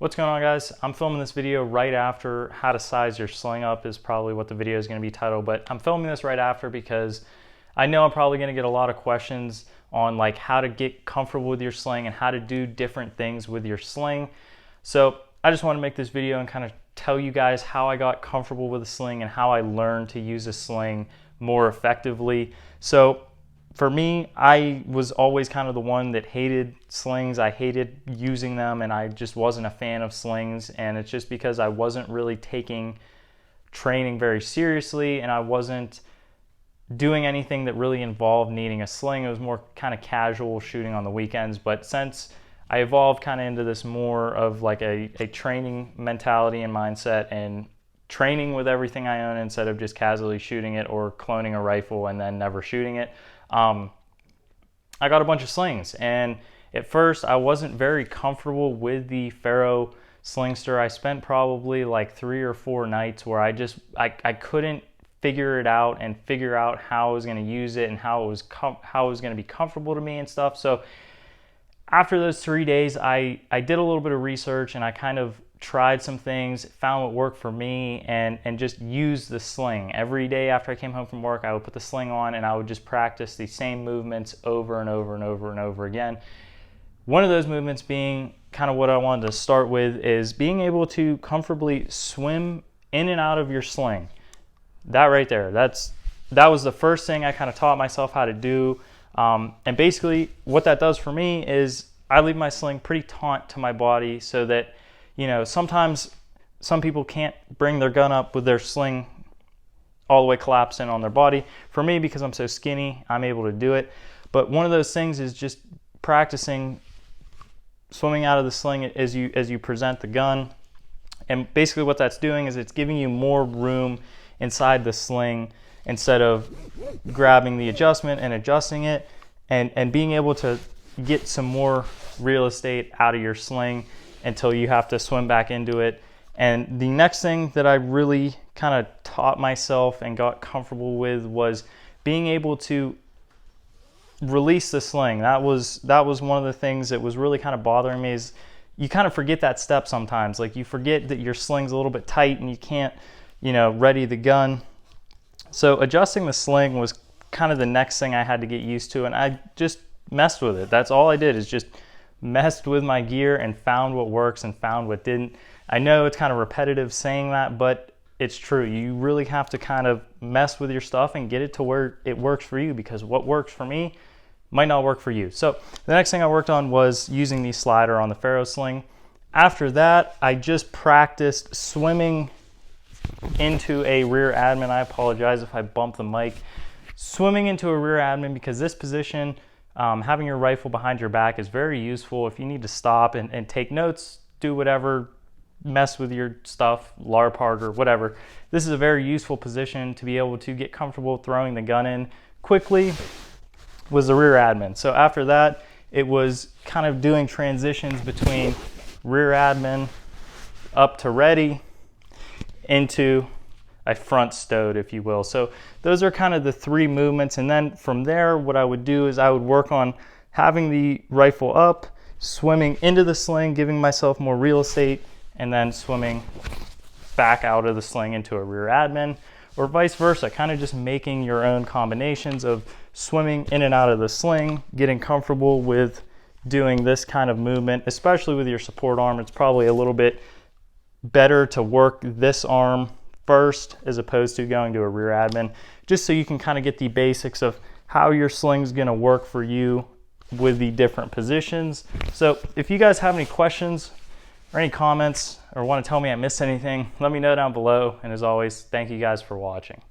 What's going on, guys? I'm filming this video right after how to size your sling up is probably what the video is going to be titled, but I'm filming this right after because I know I'm probably going to get a lot of questions on like how to get comfortable with your sling and how to do different things with your sling. So I just want to make this video and kind of tell you guys how I got comfortable with a sling and how I learned to use a sling more effectively. So for me, I was always kind of the one that hated slings. I hated using them and I just wasn't a fan of slings, and it's just because I wasn't really taking training very seriously and I wasn't doing anything that really involved needing a sling. It was more kind of casual shooting on the weekends. But since I evolved kind of into this more of like a training mentality and mindset and training with everything I own instead of just casually shooting it or cloning a rifle and then never shooting it, I got a bunch of slings, and at first I wasn't very comfortable with the Faro Slingster. I spent probably like 3 or 4 nights where I couldn't figure it out and figure out how I was going to use it and how it was going to be comfortable to me and stuff. So after those 3 days, I did a little bit of research and I kind of tried some things, found what worked for me, and just used the sling. Every day after I came home from work, I would put the sling on and I would just practice the same movements over and over and over and over again. One of those movements being kind of what I wanted to start with is being able to comfortably swim in and out of your sling. That right there, that was the first thing I kind of taught myself how to do. And basically what that does for me is I leave my sling pretty taut to my body so that, you know, sometimes some people can't bring their gun up with their sling all the way collapsed in on their body. For me, because I'm so skinny, I'm able to do it. But one of those things is just practicing swimming out of the sling as you present the gun. And basically what that's doing is it's giving you more room inside the sling instead of grabbing the adjustment and adjusting it, and being able to get some more real estate out of your sling until you have to swim back into it. And the next thing that I really kind of taught myself and got comfortable with was being able to release the sling. That was one of the things that was really kind of bothering me, is you kind of forget that step sometimes. Like you forget that your sling's a little bit tight and you can't, ready the gun. So adjusting the sling was kind of the next thing I had to get used to, and I just messed with it. That's all I did, is just messed with my gear and found what works and found what didn't. I know it's kind of repetitive saying that, but it's true. You really have to kind of mess with your stuff and get it to where it works for you, because what works for me might not work for you. So the next thing I worked on was using the slider on the Faro sling. After that, I just practiced swimming into a rear admin. I apologize if I bump the mic. Swimming into a rear admin, because this position, having your rifle behind your back, is very useful if you need to stop and take notes, do whatever, mess with your stuff, LARP hard or whatever. This is a very useful position to be able to get comfortable throwing the gun in quickly, was the rear admin. So after that, it was kind of doing transitions between rear admin up to ready into a front stowed, if you will. So those are kind of the 3 movements. And then from there, what I would do is I would work on having the rifle up, swimming into the sling, giving myself more real estate, and then swimming back out of the sling into a rear admin, or vice versa, kind of just making your own combinations of swimming in and out of the sling, getting comfortable with doing this kind of movement, especially with your support arm. It's probably a little bit better to work this arm first as opposed to going to a rear admin, just so you can kind of get the basics of how your sling's going to work for you with the different positions. So if you guys have any questions or any comments or want to tell me I missed anything, let me know down below. And as always, thank you guys for watching.